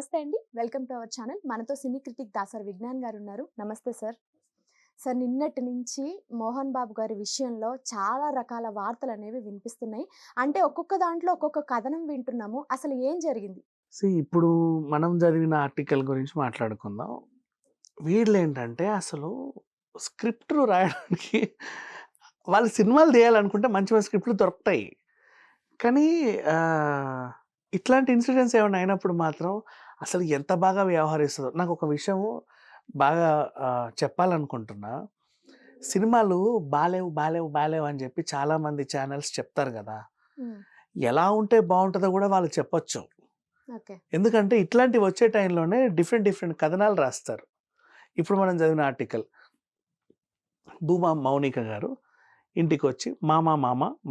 నమస్తే అండి. Welcome to our channel. మనతో సినీ క్రిటిక్ దాసరి విజ్ఞాన్ గారు ఉన్నారు. నమస్తే సార్. సార్ నిన్నటి నుంచి మోహన్ బాబు గారి విషయంలో చాలా రకాల వార్తలనేవి వినిపిస్తున్నాయి. అంటే ఒక్కొక్క దాంట్లో ఒక్కొక్క కథనం వింటున్నాము. అసలు ఏం జరిగింది? ఇప్పుడు మనం చదివిన ఆర్టికల్ గురించి మాట్లాడుకుందాం. వీళ్ళేంటంటే అసలు స్క్రిప్ట్‌లు రాయడానికి వాళ్ళు సినిమాలు తీయాలనుకుంటే మంచి మంచి స్క్రిప్ట్‌లు దొరుకుతాయి. కానీ ఇట్లాంటి ఇన్సిడెంట్స్ ఏమైనా అయినప్పుడు మాత్రం అసలు ఎంత బాగా వ్యవహరిస్తదో. నాకొక విషయం బాగా చెప్పాలనుకుంటున్నా. సినిమాలు బాలేవు, బాలేవు, బాలేవు అని చెప్పి చాలామంది ఛానెల్స్ చెప్తారు గదా! హ్మ్. ఎలా ఉంటే బావుంటదో గూడా వాళ్ళు చెప్పొచ్చు. ఓకే. ఎందుకంటే ఇట్లాంటివి వచ్చే టైంలోనే డిఫరెంట్ డిఫరెంట్ కథనాలు రాస్తారు. ఇప్పుడు మనం చదివిన ఆర్టికల్ భూమా మౌనిక గారు ఇంటికొచ్చి మామ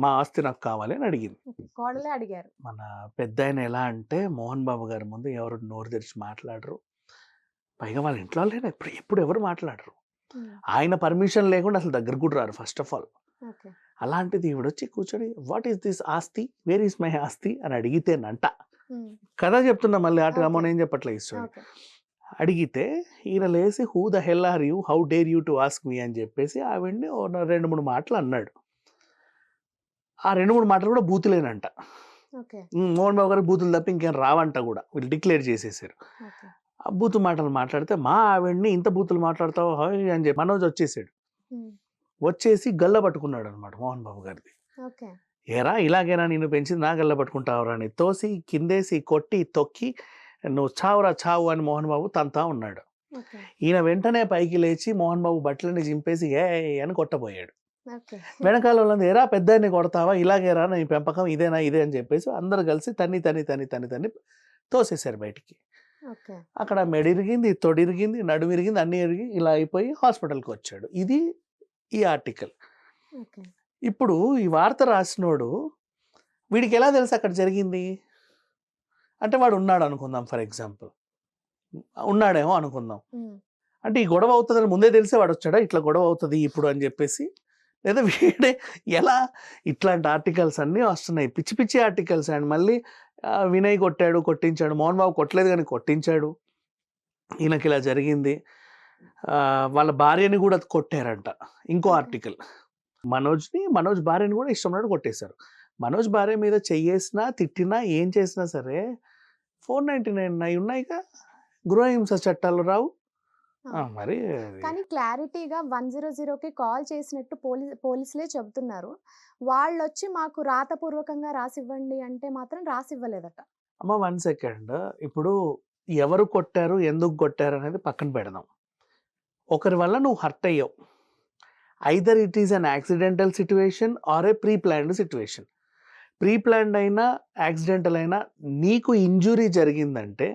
మా ఆస్తి నాకు కావాలి అని అడిగింది. కోడలే అడిగారు. మన పెద్దాయన ఎలా అంటే మోహన్ బాబు గారి ముందు ఎవరు నోరు తెరిచి మాట్లాడరు. పైగా వాళ్ళ ఇంట్లో వాళ్ళైనా ఎప్పుడు ఎవరు మాట్లాడరు. హ్మ్. ఆయన పర్మిషన్ లేకుండా అసలు దగ్గరకు కూడా రారు ఫస్ట్ ఆఫ్ ఆల్. ఓకే. అలాంటిది ఈవిడొచ్చి కూర్చొని వాట్ ఈస్ దిస్ ఆస్తి? వేర్ ఈస్ మై ఆస్తి అని అడిగితేనంట. హ్మ్. కథ చెప్తున్నా మళ్ళీ ఓకే. అమౌన్ ఏం చెప్పట్లే ఈ స్టోరీ. ఓకే. అడిగితే ఈయన లేసి who the hell are you? How dare you to ask me అని చెప్పేసి ఆవిడ్ని ఓ 2, 3 మాటలు అన్నాడు. ఆ 2, 3 మాటలు కూడా బూతులేనంట. ఓకే. మోహన్ బాబు గారికి బూతులు తప్ప ఇంకేం రావంట కూడా. వీళ్ళు డిక్లేర్ చేసేసారు. ఓకే. ఆ బూతు మాటలు మాట్లాడితే మా ఆవిడ్ని ఇంత బూతులు మాట్లాడతావు హోయ్ అని చెప్పి మనోజ్ వచ్చేసాడు. హ్మ్. వచ్చేసి గల్ల పట్టుకున్నాడు అనమాట మోహన్ బాబు గారిది. ఓకే. ఏరా ఇలాగేనా నిన్ను పెంచింది నా గల్ల పట్టుకుంటావురా అని తోసి కిందేసి కొట్టి తొక్కి నువ్వు చావురా చావు అని మోహన్ బాబు తంతా ఉన్నాడు. ఓకే. ఈయన వెంటనే పైకి లేచి మోహన్ బాబు బట్టలని చింపేసి ఏ అని కొట్టబోయాడు. ఓకే. వెనకాల వాళ్ళందరూ ఏరా పెద్దాయన్ని కొడతావా ఇలాగేరా నీ పెంపకం ఇదేనా ఇదే అని చెప్పేసి అందరూ కలిసి తన్ని తోసేశారు బయటికి. ఓకే. అక్కడ మెడిరిగింది, తొడిరిగింది, నడుమిరిగింది, అన్నీ ఇరిగి ఇలా అయిపోయి హాస్పిటల్‌కి వచ్చాడు. ఇది ఈ ఆర్టికల్. ఓకే. ఇప్పుడు ఈ వార్త రాసినోడు వీడికి ఎలా తెలుసు అక్కడ జరిగింది? అంటే వాడు ఉన్నాడు అనుకుందాం ఫర్ ఎగ్జాంపుల్. ఉన్నాడేమో అనుకుందాం. హ్మ్. అంటే ఈ గొడవ అవుతదని ముందే తెలిసే వాడొచ్చాడా? ఇట్లా గొడవ అవుతది ఇప్పుడు అని జెప్పేసి? లేదా వీడే ఎలా ఇట్లాంటి ఆర్టికల్స్ అన్నీ వస్తున్నాయి. పిచ్చి పిచ్చి ఆర్టికల్స్ అండ్ మళ్ళీ వినయ్ కొట్టాడు, కొట్టించాడు. మోహన్ బాబు కొట్టలేదు గానీ కొట్టించాడు. ఈయనకిలా జరిగింది. వాళ్ళ భార్యని గూడా కొట్టారంట. ఇంకో ఓకే. ఆర్టికల్. మనోజ్ భార్యని గూడా ఇష్టం ఉన్నట్టు కొట్టేశారు. మనోజ్ భార్య మీద చెయ్యేసినా, తిట్టినా, ఏం చేసినా సరే 499 అయి ఉన్నాయిగా. గృహహింస చట్టాలు రావు. అవును. మరి కానీ క్లారిటీగా 100కి కాల్ చేసినట్టు పోలీసులే చెబుతున్నారు. వాళ్ళొచ్చి మాకు రాతపూర్వకంగా రాసివ్వండి అంటే మాత్రం రాసివ్వలేదట. అమ్మ 1 సెకండ్. ఇప్పుడు ఎవరు కొట్టారు, ఎందుకు కొట్టారు అనేది పక్కన పెడదాం. ఒకరి వల్ల నువ్వు హర్ట్ అయ్యావు. Either it is an accidental situation or a pre planned situation. Pre planned అయినా, యాక్సిడెంటల్ అయినా నీకు ఇంజ్యూరీ జరిగిందంటే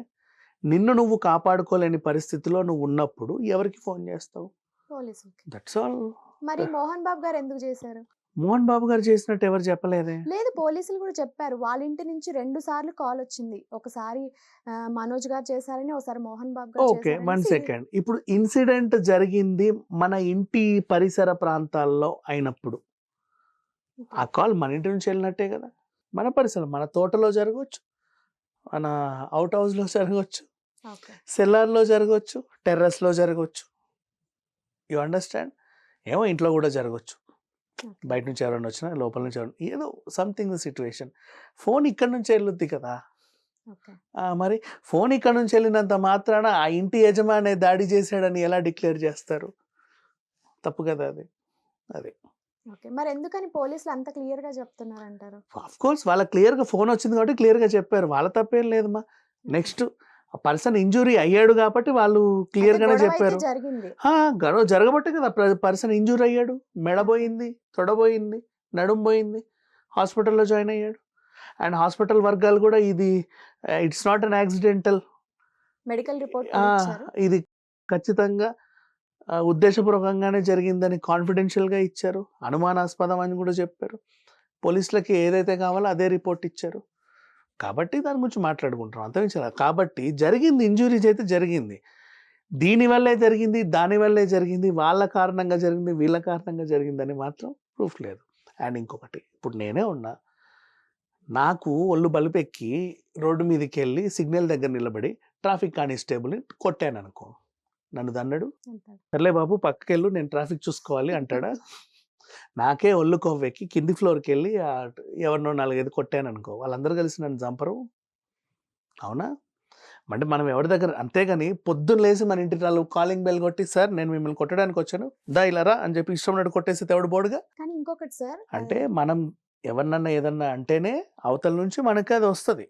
నిన్ను నువ్వు కాపాడుకోలేని పరిస్థితిలో నువ్వు ఉన్నప్పుడు ఎవరికి ఫోన్ చేస్తావు? పోలీసులకి. That's all. మరి మోహన్ బాబు గారు ఎందుకు చేశారు? మోహన్ బాబు గారు చేసినట్టు ఎవరు చెప్పలేదే. లేదు పోలీసులు కూడా చెప్పారు. వాళ్ళ ఇంటి నుంచి 2 సార్లు కాలొచ్చింది. ఒకసారి మనోజ్ గారు చేశారని, ఒకసారి మోహన్ బాబు గారు ఓకే. 1 చేశారనేసి సెకండ్. ఇప్పుడు ఇన్సిడెంట్ జరిగింది మన ఇంటి పరిసర ప్రాంతాల్లో అయినప్పుడు, ఓకే. ఆ కాల్ మన ఇంటి నుంచి వెళ్ళినట్టే కదా! మన పరిసరం, మన తోటలో జరగొచ్చు, మన ఔట్ హౌస్‌లో జరగొచ్చు, ఓకే. సెల్లార్‌లో జరగొచ్చు, టెర్రస్‌లో జరగొచ్చు. You understand? ఏమో ఇంట్లో కూడా జరగొచ్చు. ఓకే. బయట నుంచి ఎవరైనా వచ్చినా, లోపల నుంచి ఎవరైనా ఏదో సంథింగ్ సిట్యుయేషన్. ఫోన్ ఇక్కడి నుంచే వెళ్ళుద్ది కదా! ఓకే. మరి ఫోన్ ఇక్కడి నుంచి వెళ్ళినంత మాత్రాన ఆ ఇంటి యజమానే దాడి చేశాడని ఎలా డిక్లేర్ చేస్తారు? తప్పు కదా అది. అది. ఓకే. మరెందుకని పోలీసులు అంత క్లియర్‌గా చెప్తున్నారంటారు? ఆఫ్‌కోర్స్ వాళ్ళకి క్లియర్‌గా ఫోన్ వచ్చింది కాబట్టి క్లియర్‌గా చెప్పారు. వాళ్ళ తప్పేం లేదమ్మా. ఓకే. నెక్స్ట్ ఆ పర్సన్ ఇంజ్యూరీ అయ్యాడు కాబట్టి వాళ్ళు అయితే క్లియర్‌గానే గొడవైతే చెప్పారు. జరిగింది. గొడవ జరగబట్టే కదా పర్సన్ ఇంజ్యూర్ అయ్యాడు. మెడ ఓకే. పోయింది, తొడ పోయింది, నడుము పోయింది. హాస్పిటల్‌లో జాయిన్ అయ్యాడు. అండ్ హాస్పిటల్ వర్గాలు కూడా ఇది it's not an accidental. Medical report ఆ! కూడా ఇచ్చారు. ఇది ఖచ్చితంగా ఉద్దేశపూర్వకంగానే జరిగిందని కాన్ఫిడెన్షియల్‌గా ఇచ్చారు. అనుమానాస్పదం అని కూడా చెప్పారు. పోలీసులకి ఏదైతే కావాలో అదే రిపోర్ట్ ఇచ్చారు. కాబట్టి దాని గురించి మాట్లాడుకుంటున్నాం. అంతమించి కాబట్టి జరిగింది, ఇంజ్యూరీస్ అయితే జరిగింది. దీనివల్లే జరిగింది, దానివల్లే జరిగింది, వాళ్ళ కారణంగా జరిగింది, వీళ్ళ కారణంగా జరిగిందని మాత్రం ప్రూఫ్ లేదు. అండ్ ఇంకొకటి ఇప్పుడు నేనే ఉన్నా. నాకు ఒళ్ళు బలుపెక్కి రోడ్డు మీదకెళ్ళి సిగ్నల్ దగ్గర నిలబడి ట్రాఫిక్ కానిస్టేబుల్ని కొట్టాననుకో, నన్ను దన్నడు. అంటాడు. సర్లే బాబు పక్కకెళ్ళు, నేను ట్రాఫిక్ చూసుకోవాలి అంటాడా? నాకే ఒళ్ళు కొవ్వెక్కి కింది ఫ్లోర్‌కెళ్ళి ఎవరినో 4, 5 కొట్టాననుకో, వాళ్ళందరూ కలిసి నన్ను చంపరు? అవునా? అంటే మనం ఎవరి దగ్గర అంతేగాని పొద్దున్న లేసి మన ఇంటి కాలింగ్ బెల్ కొట్టి, "సార్ నేను మిమ్మల్ని కొట్టడానికి వచ్చాను. దా ఇలా రా" అని చెప్పి ఇష్టం ఉన్నట్టు కొట్టేస్తే ఎవడు పోడుగా? కానీ ఇంకొకటి సార్ అంటే మనం ఎవరినన్నా ఏదన్నా అంటేనే అవతల నుంచి మనకి అది వస్తది.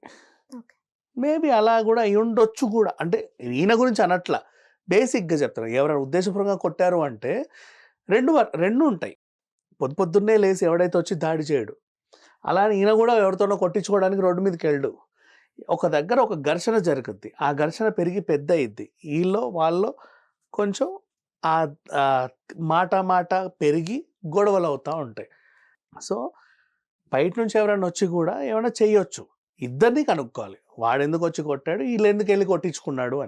ఓకే. మేబీ అలా కూడా అయ్యుండొచ్చు కూడా. అంటే ఈయన గురించి అనట్లా. బేసిక్‌గా చెప్తున్నా. ఎవరైనా ఉద్దేశపూర్వకంగా కొట్టారు అంటే 2 ఉంటాయి. పొద్దున్నే లేసి ఎవడైతే వచ్చి దాడి చేయడు. అలా అని ఈయన కూడా ఎవరితోనో కొట్టించుకోవడానికి రోడ్డు మీదకెళ్ళడు. ఒక దగ్గర ఒక ఘర్షణ జరుగుద్ది. ఆ ఘర్షణ పెరిగి పెద్ద అయ్యిద్ది. ఈళ్ళో వాళ్ళో కొంచెం ఆహ్, ఆహ్, మాట పెరిగి గొడవలవుతా ఉంటాయి. సో, బయట నుంచి ఎవరైనా వచ్చి కూడా ఏమైనా చెయ్యొచ్చు. ఇద్దరిని కనుక్కోవాలి. వాడెందుకొచ్చి కొట్టాడు, ఈళ్ళెందుకెళ్ళి కొట్టించుకున్నాడు అని.